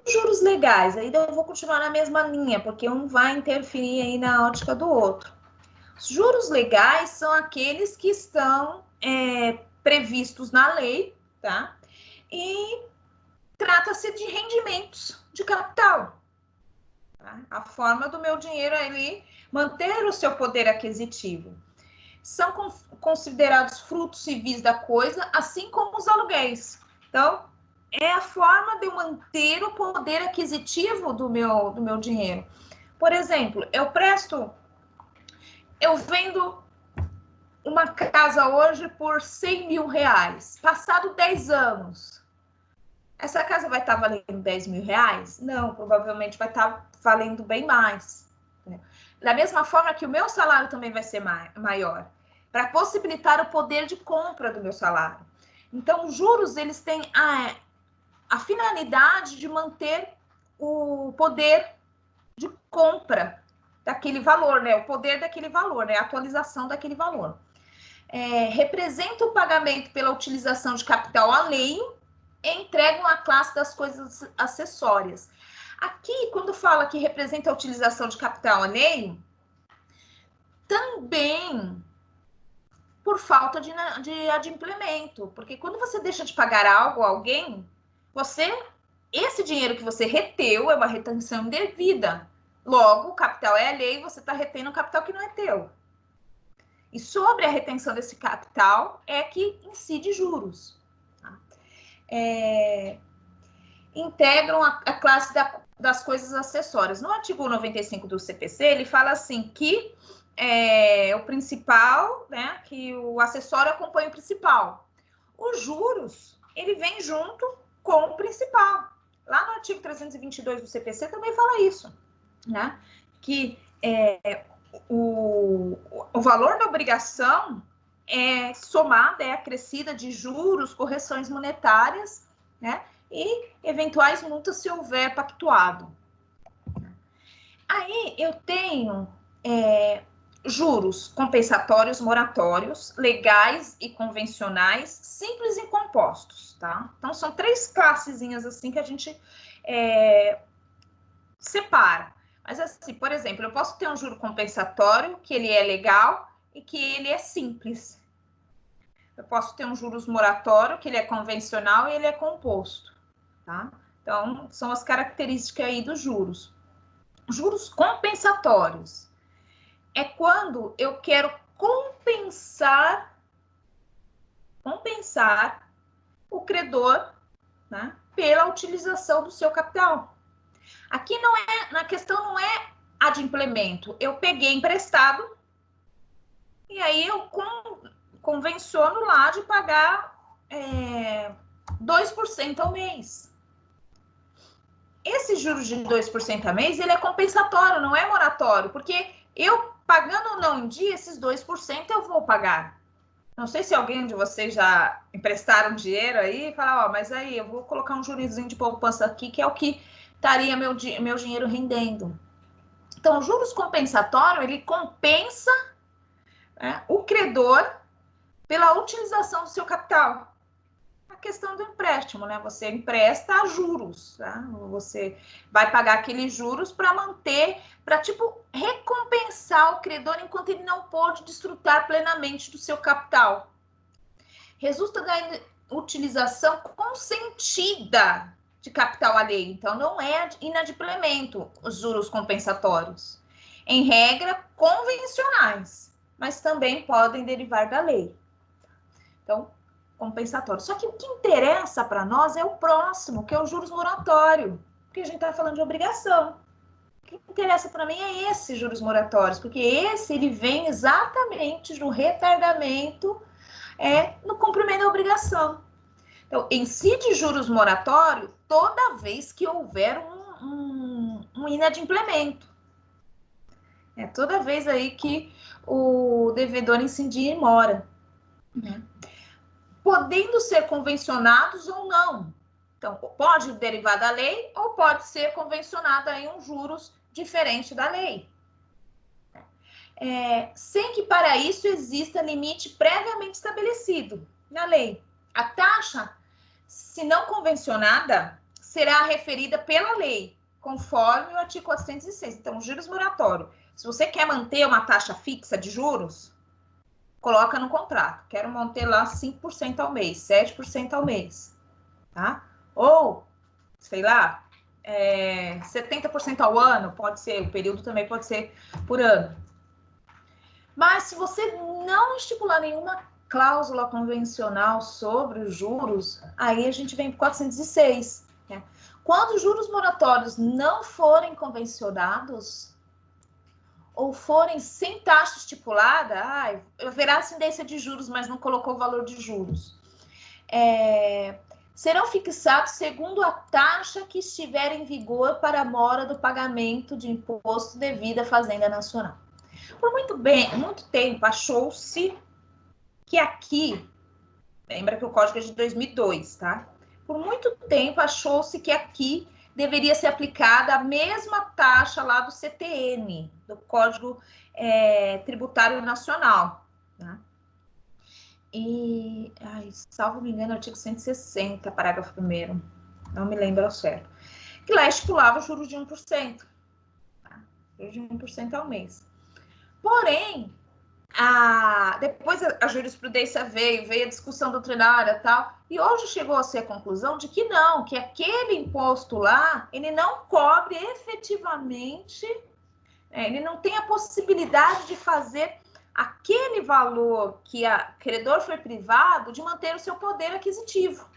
juros legais, aí eu vou continuar na mesma linha, porque um vai interferir aí na ótica do outro. Os juros legais são aqueles que estão previstos na lei, tá? E trata-se de rendimentos de capital. Tá? A forma do meu dinheiro ali manter o seu poder aquisitivo. São considerados frutos civis da coisa, assim como os aluguéis. Então, é a forma de eu manter o poder aquisitivo do meu dinheiro. Por exemplo, eu vendo uma casa hoje por 100 mil reais. Passado 10 anos, essa casa vai estar valendo 10 mil reais? Não, provavelmente vai estar valendo bem mais. Da mesma forma que o meu salário também vai ser maior, para possibilitar o poder de compra do meu salário. Então, os juros, eles têm a finalidade de manter o poder de compra daquele valor, né? O poder daquele valor, né? A atualização daquele valor. Representa o pagamento pela utilização de capital alheio e entregam a classe das coisas acessórias. Aqui, quando fala que representa a utilização de capital alheio, também por falta de adimplemento, porque quando você deixa de pagar algo a alguém, esse dinheiro que você reteu é uma retenção indevida. Logo, o capital é alheio, você está retendo um capital que não é teu. E sobre a retenção desse capital é que incide juros. Tá? Integram a classe das coisas acessórias. No artigo 95 do CPC, ele fala assim que o principal, né, que o acessório acompanha o principal. Os juros, ele vem junto com o principal. Lá no artigo 322 do CPC também fala isso, né, que o valor da obrigação é somada, é acrescida de juros, correções monetárias, né, e eventuais multas se houver pactuado. Aí eu tenho juros compensatórios, moratórios, legais e convencionais, simples e compostos, tá? Então são três classezinhas assim que a gente separa. Mas assim, por exemplo, eu posso ter um juro compensatório que ele é legal e que ele é simples. Eu posso ter um juros moratório que ele é convencional e ele é composto, tá? Então são as características aí dos juros. Juros compensatórios é quando eu quero compensar o credor, né, pela utilização do seu capital. Aqui na questão não é adimplemento. Eu peguei emprestado e aí eu convenciono lá de pagar 2% ao mês. Esse juros de 2% ao mês, ele é compensatório, não é moratório, porque eu pagando ou não em dia, esses 2% eu vou pagar. Não sei se alguém de vocês já emprestaram dinheiro aí e falaram, mas aí eu vou colocar um jurozinho de poupança aqui, que é o que estaria meu dinheiro rendendo. Então, o juros compensatório, ele compensa, né, o credor pela utilização do seu capital. A questão do empréstimo, né? Você empresta a juros, tá? Você vai pagar aqueles juros para manter, para tipo recompensar o credor enquanto ele não pode desfrutar plenamente do seu capital. Resulta da utilização consentida de capital alheio. Então, não é inadimplemento os juros compensatórios. Em regra, convencionais, mas também podem derivar da lei. Então, compensatório. Só que o que interessa para nós é o próximo, que é o juros moratório, porque a gente está falando de obrigação. O que interessa para mim é esse juros moratórios, porque esse ele vem exatamente no retardamento, no cumprimento da obrigação. Então, incide juros moratório toda vez que houver um inadimplemento. Toda vez aí que o devedor incidir e mora, né? Podendo ser convencionados ou não. Então, pode derivar da lei ou pode ser convencionado em um juros diferente da lei. Sem que para isso exista limite previamente estabelecido na lei. A taxa, se não convencionada, será referida pela lei, conforme o artigo 406. Então, juros moratórios. Se você quer manter uma taxa fixa de juros, coloca no contrato. Quero manter lá 5% ao mês, 7% ao mês, tá? Ou, sei lá, 70% ao ano, pode ser, o período também pode ser por ano. Mas se você não estipular nenhuma cláusula convencional sobre os juros, aí a gente vem para 406. Né? Quando os juros moratórios não forem convencionados ou forem sem taxa estipulada, haverá incidência de juros, mas não colocou o valor de juros. Serão fixados segundo a taxa que estiver em vigor para a mora do pagamento de imposto devido à Fazenda Nacional. Por muito tempo, achou-se que aqui, lembra que o código é de 2002, tá? Por muito tempo, achou-se que aqui deveria ser aplicada a mesma taxa lá do CTN, do Código Tributário Nacional, tá? E, salvo me engano, artigo 160, parágrafo 1º, não me lembro ao certo, que lá estipulava o juros de 1%, tá? Juros de 1% ao mês. Porém, depois a jurisprudência veio a discussão doutrinária e tal, e hoje chegou-se à conclusão de que não, que aquele imposto lá, ele não cobre efetivamente, ele não tem a possibilidade de fazer aquele valor que a credor foi privado de manter o seu poder aquisitivo.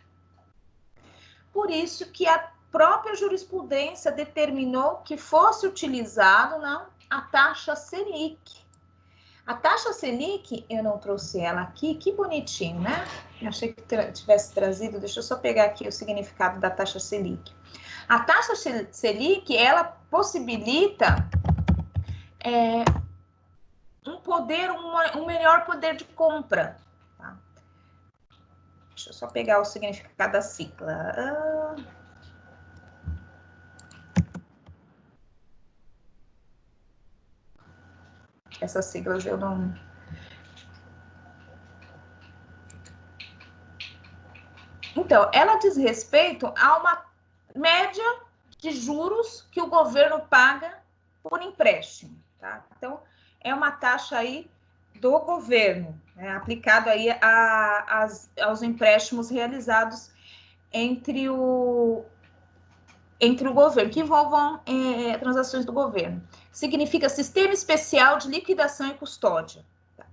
Por isso que a própria jurisprudência determinou que fosse utilizado a taxa Selic. A taxa Selic, eu não trouxe ela aqui, que bonitinho, né? Eu achei que tivesse trazido, deixa eu só pegar aqui o significado da taxa Selic. A taxa Selic, ela possibilita um melhor poder de compra. Tá? Deixa eu só pegar o significado da sigla. Essas siglas eu não... Então, ela diz respeito a uma média de juros que o governo paga por empréstimo, tá? Então, é uma taxa aí do governo, né, aplicado aí aos empréstimos realizados entre o governo, que envolvam transações do governo. Significa Sistema Especial de Liquidação e Custódia. Tá?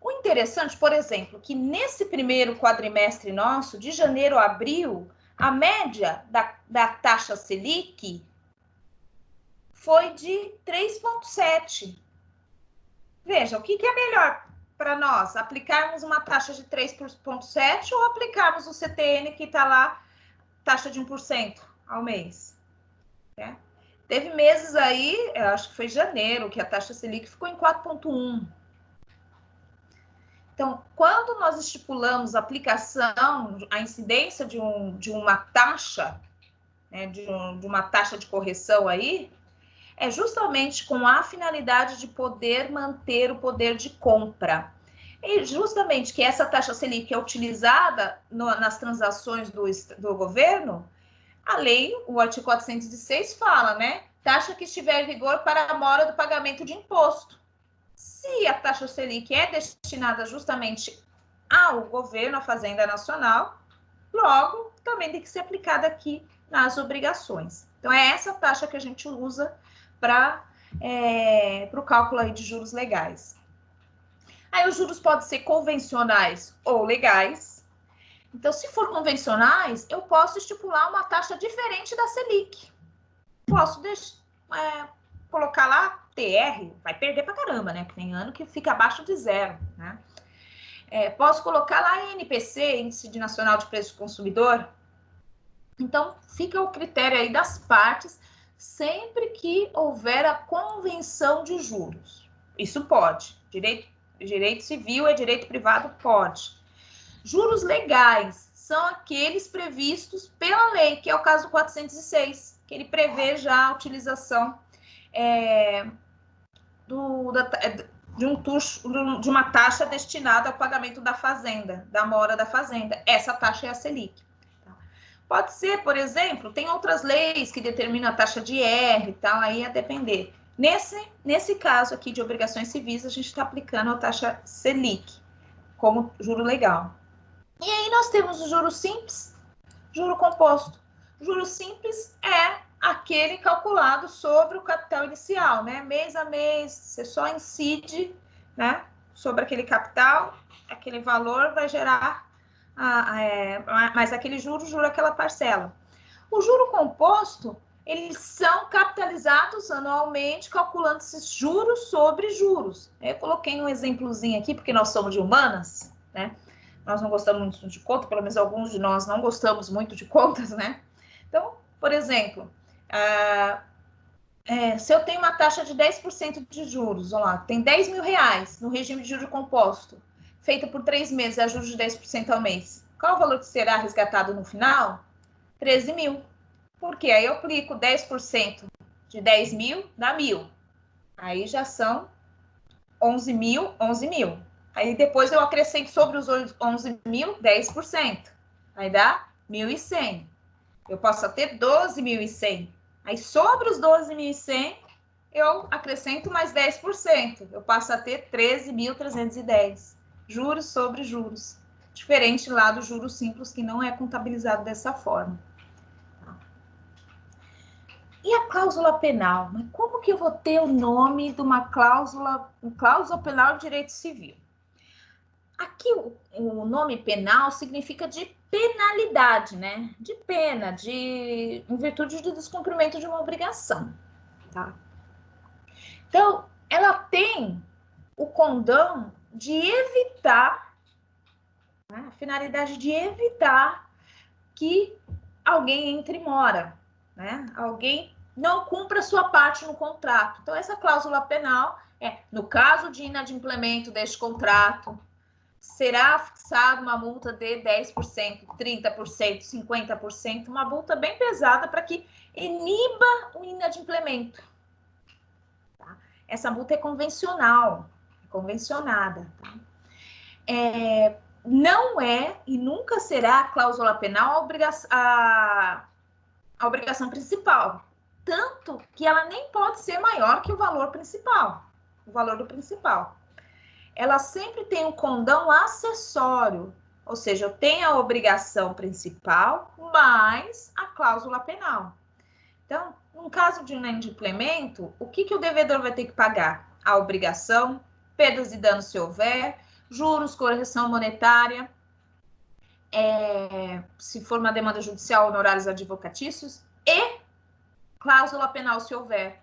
O interessante, por exemplo, que nesse primeiro quadrimestre nosso, de janeiro a abril, a média da taxa Selic foi de 3,7. Veja, o que é melhor para nós? Aplicarmos uma taxa de 3,7 ou aplicarmos o CTN que está lá, taxa de 1% ao mês? Né? Teve meses aí, eu acho que foi janeiro, que a taxa Selic ficou em 4,1. Então, quando nós estipulamos a aplicação, a incidência de uma taxa, né, de uma taxa de correção aí, é justamente com a finalidade de poder manter o poder de compra. E justamente que essa taxa Selic é utilizada nas transações do governo, a lei, o artigo 406 fala, né? Taxa que estiver em vigor para a mora do pagamento de imposto. Se a taxa Selic é destinada justamente ao governo, à Fazenda Nacional, logo também tem que ser aplicada aqui nas obrigações. Então, é essa taxa que a gente usa para o cálculo aí de juros legais. Aí os juros podem ser convencionais ou legais. Então, se for convencionais, eu posso estipular uma taxa diferente da Selic. Posso colocar lá TR, vai perder para caramba, né? Porque tem ano que fica abaixo de 0, né? Posso colocar lá INPC, Índice Nacional de Preço do Consumidor. Então, fica o critério aí das partes, sempre que houver a convenção de juros. Isso pode. Direito civil e direito privado pode. Juros legais são aqueles previstos pela lei, que é o caso do 406, que ele prevê já a utilização de uma taxa destinada ao pagamento da fazenda, da mora da fazenda. Essa taxa é a Selic. Pode ser, por exemplo, tem outras leis que determinam a taxa de R e tal, aí a depender. Nesse caso aqui de obrigações civis, a gente está aplicando a taxa Selic como juro legal. E aí nós temos o juro simples, juro composto. Juro simples é aquele calculado sobre o capital inicial, né? Mês a mês, você só incide, né, sobre aquele capital, aquele valor vai gerar, mas aquele juro aquela parcela. O juro composto, eles são capitalizados anualmente, calculando esses juros sobre juros. Eu coloquei um exemplozinho aqui, porque nós somos de humanas, né? Nós não gostamos muito de conta, pelo menos alguns de nós não gostamos muito de contas, né? Então, por exemplo, se eu tenho uma taxa de 10% de juros, vamos lá, tem 10 mil reais no regime de juro composto, feita por 3 meses, a juros de 10% ao mês. Qual o valor que será resgatado no final? 13 mil. Por quê? Aí eu aplico 10% de 10 mil, dá 1.000. Aí já são 11 mil. Aí depois eu acrescento sobre os 11 mil, 10%. Aí dá 1.100. Eu posso ter 12.100. Aí sobre os 12.100, eu acrescento mais 10%. Eu passo a ter 13.310. Juros sobre juros. Diferente lá do juro simples, que não é contabilizado dessa forma. E a cláusula penal? Mas como que eu vou ter o nome de uma cláusula penal de direito civil? Aqui o nome penal significa de penalidade, né? De pena, em virtude do descumprimento de uma obrigação, tá? Então, ela tem o condão de evitar, né? A finalidade de evitar que alguém entre mora, né? Alguém não cumpra sua parte no contrato. Então, essa cláusula penal no caso de inadimplemento deste contrato, será fixada uma multa de 10%, 30%, 50%, uma multa bem pesada para que iniba o inadimplemento. Tá? Essa multa é convencional, convencionada. Tá? Não é e nunca será a cláusula penal a obrigação principal. Tanto que ela nem pode ser maior que o valor principal, o valor do principal. Ela sempre tem um condão acessório, ou seja, eu tenho a obrigação principal mais a cláusula penal. Então, no caso de inadimplemento, o que o devedor vai ter que pagar? A obrigação, perdas e danos se houver, juros, correção monetária, se for uma demanda judicial, honorários advocatícios e cláusula penal se houver.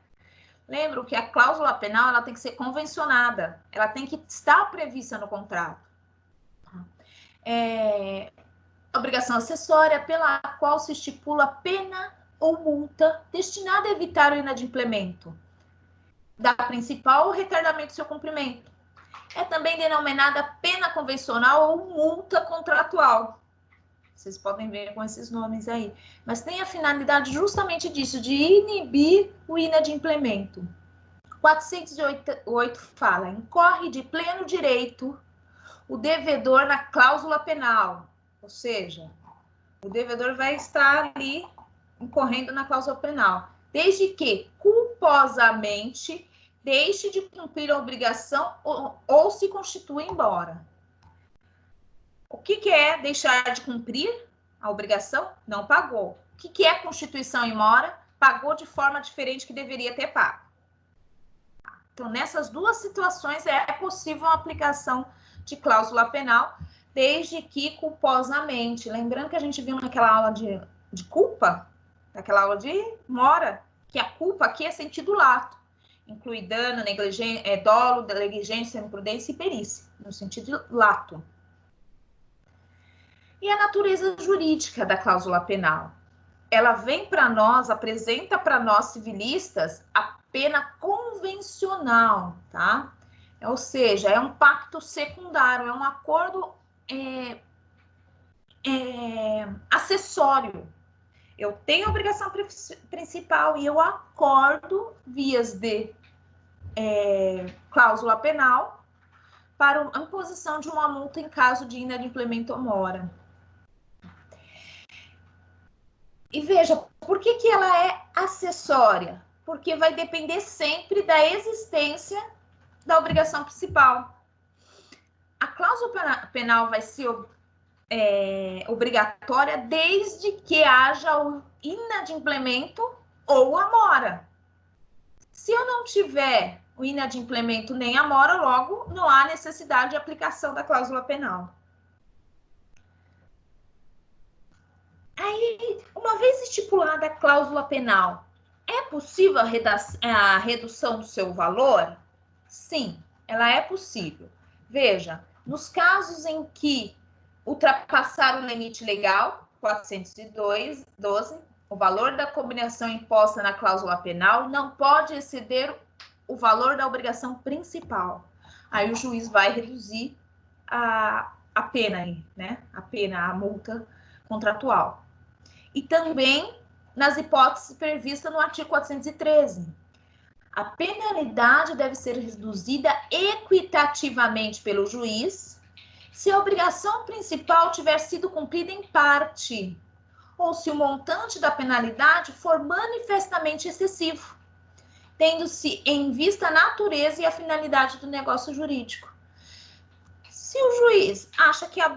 Lembro que a cláusula penal ela tem que ser convencionada, ela tem que estar prevista no contrato. Obrigação acessória pela qual se estipula pena ou multa destinada a evitar o inadimplemento da principal ou retardamento do seu cumprimento. É também denominada pena convencional ou multa contratual. Vocês podem ver com esses nomes aí. Mas tem a finalidade justamente disso, de inibir o inadimplemento. 408 fala, incorre de pleno direito o devedor na cláusula penal. Ou seja, o devedor vai estar ali incorrendo na cláusula penal, desde que culposamente deixe de cumprir a obrigação ou se constitua embora. O que é deixar de cumprir a obrigação? Não pagou. O que é constituição em mora? Pagou de forma diferente que deveria ter pago. Então, nessas duas situações é possível a aplicação de cláusula penal, desde que culposamente. Lembrando que a gente viu naquela aula de culpa, naquela aula de mora, que a culpa aqui é sentido lato. Inclui dano, negligência, dolo, negligência, imprudência e perícia, no sentido lato. E a natureza jurídica da cláusula penal? Ela vem para nós, apresenta para nós civilistas a pena convencional, tá? Ou seja, é um pacto secundário, é um acordo acessório. Eu tenho a obrigação principal e eu acordo vias de cláusula penal para a imposição de uma multa em caso de inadimplemento ou mora. E veja, por que que ela é acessória? Porque vai depender sempre da existência da obrigação principal. A cláusula penal vai ser obrigatória desde que haja o inadimplemento ou a mora. Se eu não tiver o inadimplemento nem a mora, logo não há necessidade de aplicação da cláusula penal. Aí, uma vez estipulada a cláusula penal, é possível a redução do seu valor? Sim, ela é possível. Veja, nos casos em que ultrapassar o limite legal, 412, o valor da combinação imposta na cláusula penal não pode exceder o valor da obrigação principal. Aí o juiz vai reduzir a pena aí, né? A pena, a multa contratual. E também nas hipóteses previstas no artigo 413. A penalidade deve ser reduzida equitativamente pelo juiz se a obrigação principal tiver sido cumprida em parte, ou se o montante da penalidade for manifestamente excessivo, tendo-se em vista a natureza e a finalidade do negócio jurídico. Se o juiz acha que a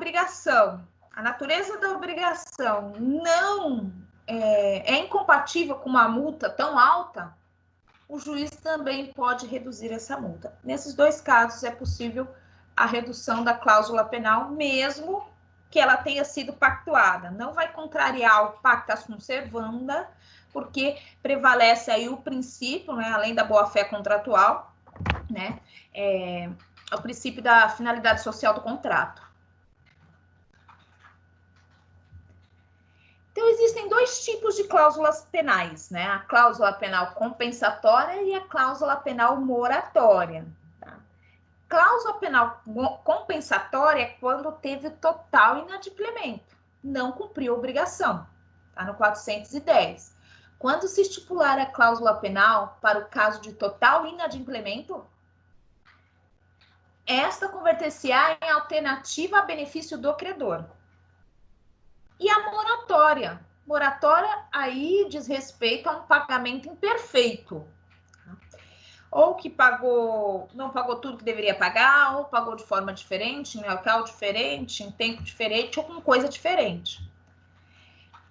natureza da obrigação não é incompatível com uma multa tão alta, o juiz também pode reduzir essa multa. Nesses dois casos é possível a redução da cláusula penal, mesmo que ela tenha sido pactuada. Não vai contrariar o pacta sunt servanda, porque prevalece aí o princípio, né, além da boa-fé contratual, né, o princípio da finalidade social do contrato. Então, existem dois tipos de cláusulas penais, né? A cláusula penal compensatória e a cláusula penal moratória. Tá? Cláusula penal compensatória é quando teve total inadimplemento, não cumpriu a obrigação, tá no 410. Quando se estipular a cláusula penal para o caso de total inadimplemento, esta converter-se-á em alternativa a benefício do credor. E a moratória. Moratória aí diz respeito a um pagamento imperfeito. Ou que não pagou tudo que deveria pagar, ou pagou de forma diferente, em local diferente, em tempo diferente, ou com coisa diferente.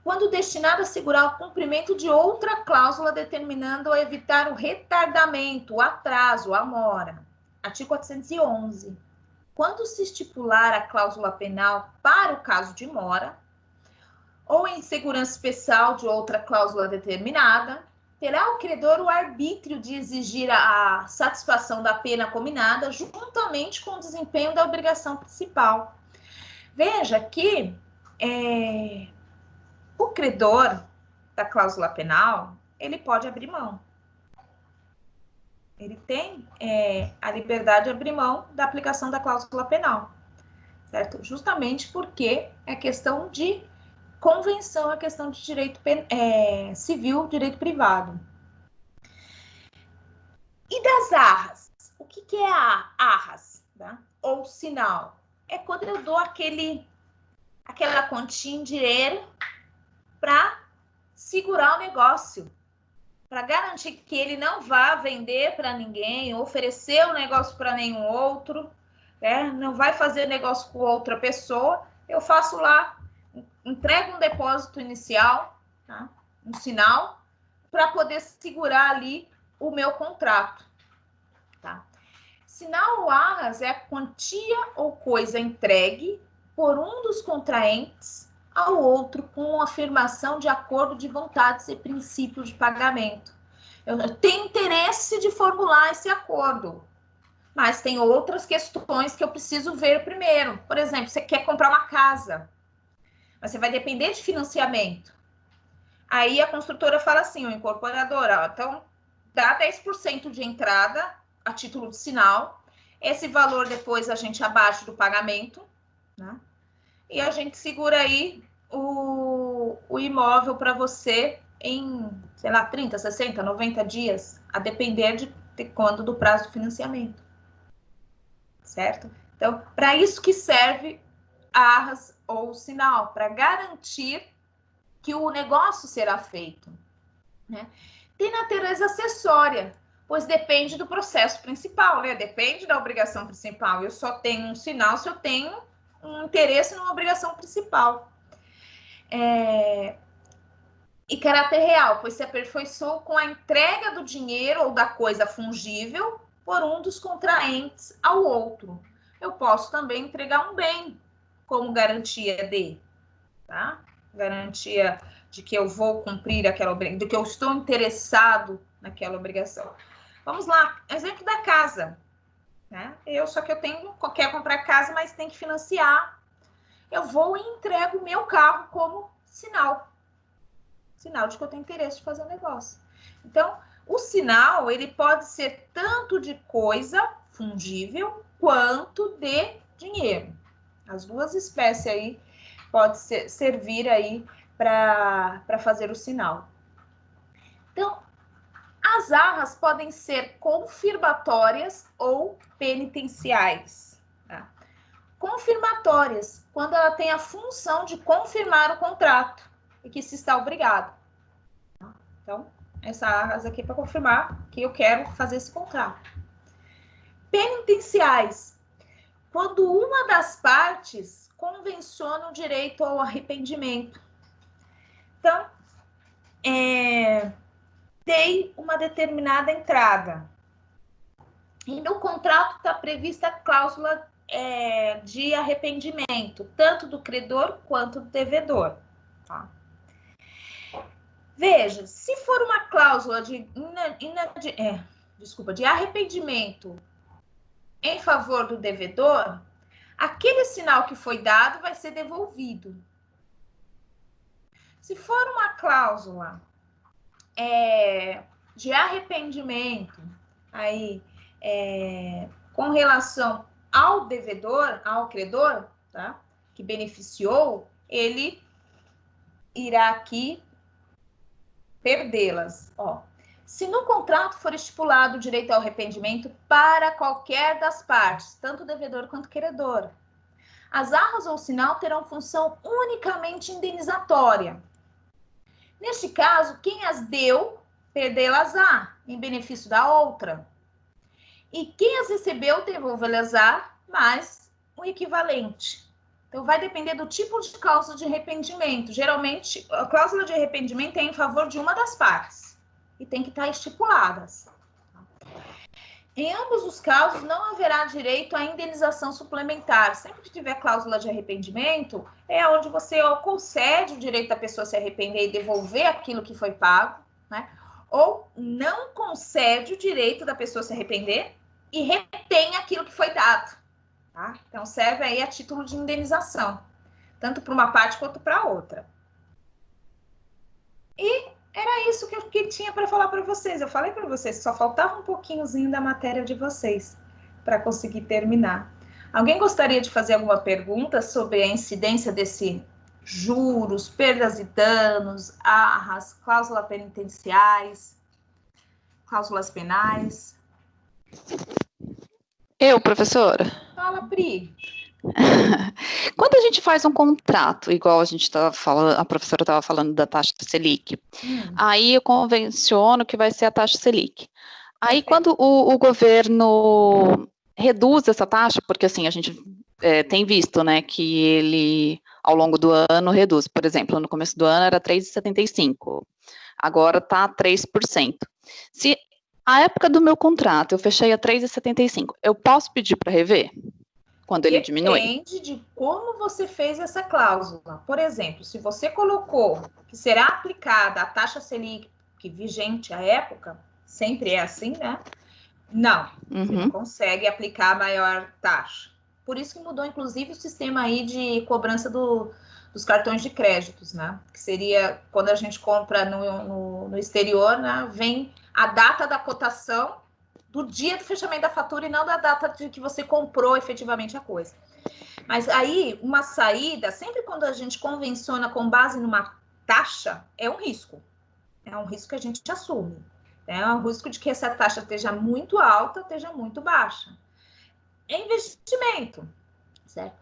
Quando destinado a assegurar o cumprimento de outra cláusula determinando ou evitar o retardamento, o atraso, a mora. Artigo 411. Quando se estipular a cláusula penal para o caso de mora, ou em segurança especial de outra cláusula determinada, terá o credor o arbítrio de exigir a satisfação da pena combinada juntamente com o desempenho da obrigação principal. Veja que o credor da cláusula penal, ele pode abrir mão. Ele tem a liberdade de abrir mão da aplicação da cláusula penal, certo? Justamente porque é questão de convenção, a questão de direito civil, direito privado. E das arras? O que é a arras? Tá? Ou sinal? É quando eu dou aquela quantia em dinheiro para segurar o negócio, para garantir que ele não vá vender para ninguém, oferecer o negócio para nenhum outro, né? Não vai fazer negócio com outra pessoa. Eu faço lá, entrego um depósito inicial, tá? Um sinal, para poder segurar ali o meu contrato. Tá? Sinal ou arras é a quantia ou coisa entregue por um dos contraentes ao outro com afirmação de acordo de vontades e princípio de pagamento. Eu tenho interesse de formular esse acordo, mas tem outras questões que eu preciso ver primeiro. Por exemplo, você quer comprar uma casa, mas você vai depender de financiamento. Aí a construtora fala assim, o incorporador, ó, então dá 10% de entrada a título de sinal, esse valor depois a gente abaixa do pagamento, né? E a gente segura aí o imóvel para você em, sei lá, 30, 60, 90 dias, a depender de quando do prazo do financiamento, certo? Então, para isso que serve a arras ou sinal, para garantir que o negócio será feito, né? Tem natureza acessória, pois depende do processo principal, né? Depende da obrigação principal. Eu só tenho um sinal se eu tenho um interesse numa obrigação principal. E caráter real, pois se aperfeiçoou com a entrega do dinheiro ou da coisa fungível por um dos contraentes ao outro. Eu posso também entregar um bem como garantia de, tá? Garantia de que eu vou cumprir aquela obrigação, de que eu estou interessado naquela obrigação. Vamos lá, exemplo da casa, né? Só que eu quero comprar casa, mas tem que financiar. Eu vou e entrego o meu carro como sinal de que eu tenho interesse de fazer um negócio. Então, o sinal, ele pode ser tanto de coisa fungível, quanto de dinheiro. As duas espécies aí pode servir aí para fazer o sinal. Então, as arras podem ser confirmatórias ou penitenciais. Tá? Confirmatórias, quando ela tem a função de confirmar o contrato e que se está obrigado. Então, essa arras aqui é para confirmar que eu quero fazer esse contrato. Penitenciais, quando uma das partes convenciona o direito ao arrependimento. Então, dei uma determinada entrada. E no contrato está prevista a cláusula de arrependimento, tanto do credor quanto do devedor. Tá? Veja, se for uma cláusula de arrependimento em favor do devedor, aquele sinal que foi dado vai ser devolvido. Se for uma cláusula de arrependimento aí com relação ao devedor, ao credor, tá? Que beneficiou, ele irá aqui perdê-las. Se no contrato for estipulado o direito ao arrependimento para qualquer das partes, tanto devedor quanto credor, as arras ou sinal terão função unicamente indenizatória. Neste caso, quem as deu, perdê-las-á, em benefício da outra. E quem as recebeu, devolvê-las-á, mais o equivalente. Então, vai depender do tipo de cláusula de arrependimento. Geralmente, a cláusula de arrependimento é em favor de uma das partes. E tem que estar estipuladas. Em ambos os casos, não haverá direito à indenização suplementar. Sempre que tiver cláusula de arrependimento, é onde você concede o direito da pessoa se arrepender e devolver aquilo que foi pago, né? Ou não concede o direito da pessoa se arrepender e retém aquilo que foi dado. Tá? Então, serve aí a título de indenização, tanto para uma parte quanto para a outra. E era isso que eu tinha para falar para vocês. Eu falei para vocês que só faltava um pouquinhozinho da matéria de vocês para conseguir terminar. Alguém gostaria de fazer alguma pergunta sobre a incidência desse juros, perdas e danos, arras, cláusulas penitenciais, cláusulas penais? Eu, professora? Fala, Pri. Quando a gente faz um contrato, igual a gente estava falando, a professora estava falando da taxa Selic, aí eu convenciono que vai ser a taxa Selic. Aí, quando o governo reduz essa taxa, porque assim, a gente tem visto, né, que ele, ao longo do ano, reduz. Por exemplo, no começo do ano era 3,75%, agora está 3%. Se a época do meu contrato eu fechei a 3,75%, eu posso pedir para rever? Quando ele diminui? Depende de como você fez essa cláusula. Por exemplo, se você colocou que será aplicada a taxa Selic, que vigente à época, sempre é assim, né? Não, você não consegue aplicar a maior taxa. Por isso que mudou, inclusive, o sistema aí de cobrança dos cartões de créditos, né? Que seria, quando a gente compra no exterior, né? Vem a data da cotação do dia do fechamento da fatura e não da data de que você comprou efetivamente a coisa. Mas aí, uma saída, sempre quando a gente convenciona com base numa taxa, é um risco. É um risco que a gente assume. É um risco de que essa taxa esteja muito alta, esteja muito baixa. É investimento, certo?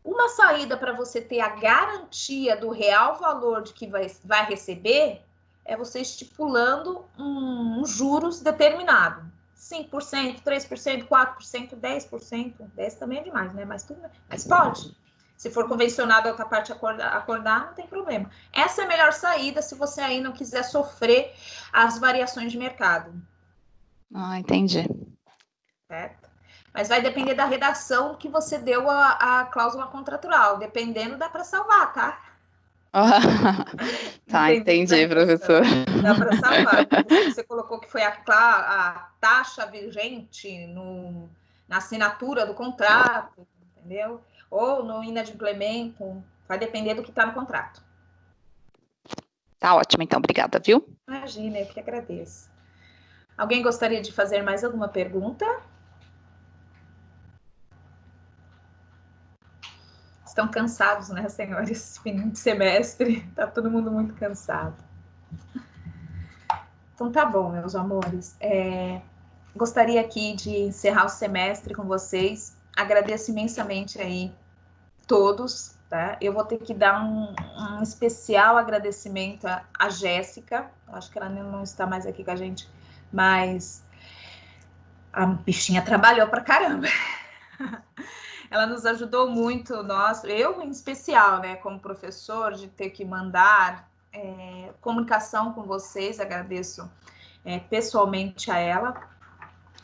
Uma saída para você ter a garantia do real valor de que vai receber é você estipulando um juros determinado. 5%, 3%, 4%, 10%. 10% também é demais, né? Mas pode. Se for convencionado a outra parte acordar, não tem problema. Essa é a melhor saída se você aí não quiser sofrer as variações de mercado. Ah, entendi. Certo? Mas vai depender da redação que você deu a cláusula contratual. Dependendo, dá para salvar, tá? Tá, entendi, professor. Dá para salvar. Se você colocou que foi a taxa vigente na assinatura do contrato, entendeu? Ou no inadimplemento, vai depender do que está no contrato. Tá ótimo, então, obrigada, viu? Imagina, eu que agradeço. Alguém gostaria de fazer mais alguma pergunta? Estão cansados, né, senhores? Fim de semestre, tá todo mundo muito cansado. Então tá bom, meus amores. Gostaria aqui de encerrar o semestre com vocês. Agradeço imensamente aí todos, tá? Eu vou ter que dar um especial agradecimento à Jéssica. Acho que ela não está mais aqui com a gente, mas a bichinha trabalhou pra caramba. Ela nos ajudou muito, eu em especial, né, como professor, de ter que mandar comunicação com vocês. Agradeço pessoalmente a ela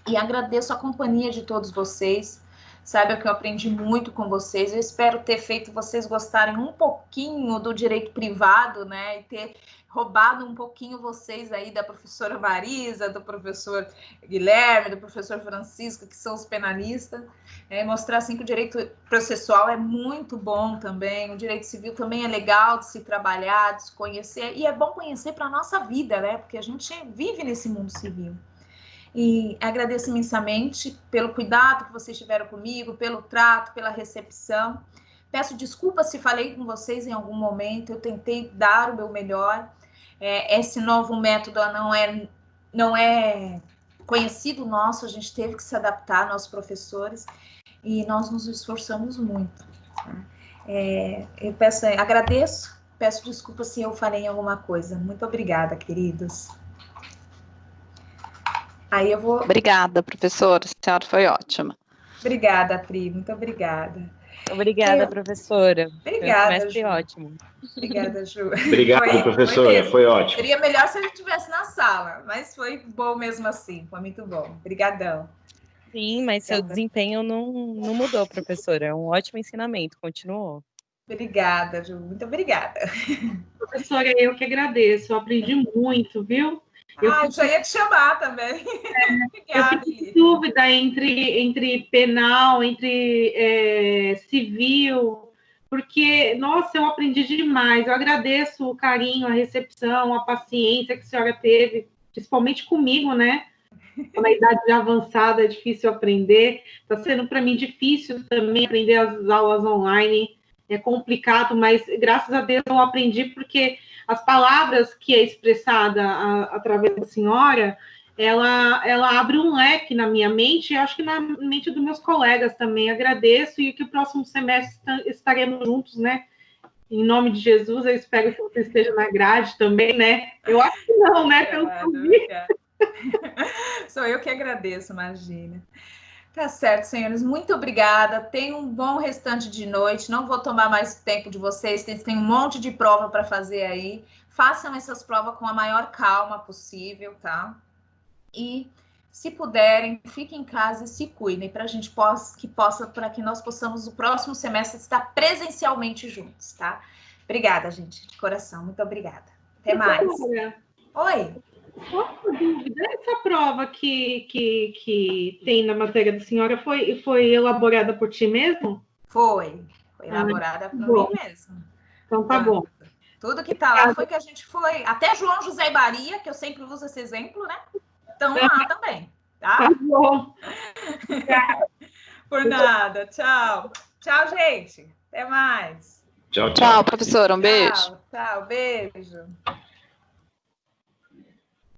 e agradeço a companhia de todos vocês. Saiba que eu aprendi muito com vocês. Eu espero ter feito vocês gostarem um pouquinho do direito privado, né, e ter roubado um pouquinho vocês aí da professora Marisa, do professor Guilherme, do professor Francisco, que são os penalistas. Mostrar assim que o direito processual é muito bom também, o direito civil também é legal de se trabalhar, de se conhecer, e é bom conhecer para a nossa vida, né? Porque a gente vive nesse mundo civil. E agradeço imensamente pelo cuidado que vocês tiveram comigo, pelo trato, pela recepção. Peço desculpas se falei com vocês em algum momento, eu tentei dar o meu melhor. Esse novo método não é conhecido nosso, a gente teve que se adaptar, nossos professores, e nós nos esforçamos muito. Eu agradeço, peço desculpas se eu falei em alguma coisa. Muito obrigada, queridos. Aí eu vou... Obrigada, professora, a senhora foi ótima. Obrigada, Pri, muito obrigada. Obrigada, professora. Obrigada, Ju. Ótimo. Obrigada, Ju. Obrigado, professora, foi ótimo. Seria melhor se a gente estivesse na sala, mas foi bom mesmo assim, foi muito bom. Obrigadão. Sim, mas seu desempenho não mudou, professora. É um ótimo ensinamento, continuou. Obrigada, Ju, muito obrigada. Professora, eu que agradeço, eu aprendi muito, viu? Eu já ia te chamar também. Obrigada, eu fiquei em dúvida entre penal, entre civil, porque, nossa, eu aprendi demais. Eu agradeço o carinho, a recepção, a paciência que a senhora teve, principalmente comigo, né? Na idade avançada é difícil aprender. Está sendo para mim difícil também aprender as aulas online. É complicado, mas graças a Deus eu aprendi, porque as palavras que é expressada através da senhora, ela abre um leque na minha mente, e acho que na mente dos meus colegas também. Agradeço, e que o próximo semestre estaremos juntos, né? Em nome de Jesus, eu espero que você esteja na grade também, né? Eu acho que não, né? Pelo que eu vi. Sou eu que agradeço, imagina. Tá certo, senhores. Muito obrigada. Tenham um bom restante de noite. Não vou tomar mais tempo de vocês. Vocês têm um monte de prova para fazer aí. Façam essas provas com a maior calma possível, tá? E, se puderem, fiquem em casa e se cuidem para para que nós possamos, no próximo semestre, estar presencialmente juntos, tá? Obrigada, gente, de coração. Muito obrigada. Até mais. Oi. Qual a dúvida? Essa prova que tem na matéria da senhora foi elaborada por ti mesmo? Foi elaborada por mim mesmo. Então tá bom. Tudo que tá lá foi que a gente foi. Até João José e Maria, que eu sempre uso esse exemplo, né? Estão lá também, tá? Tá bom. Por nada. Tchau. Tchau, gente. Até mais. Tchau, tchau. Tchau, professora. Um beijo. Tchau, beijo.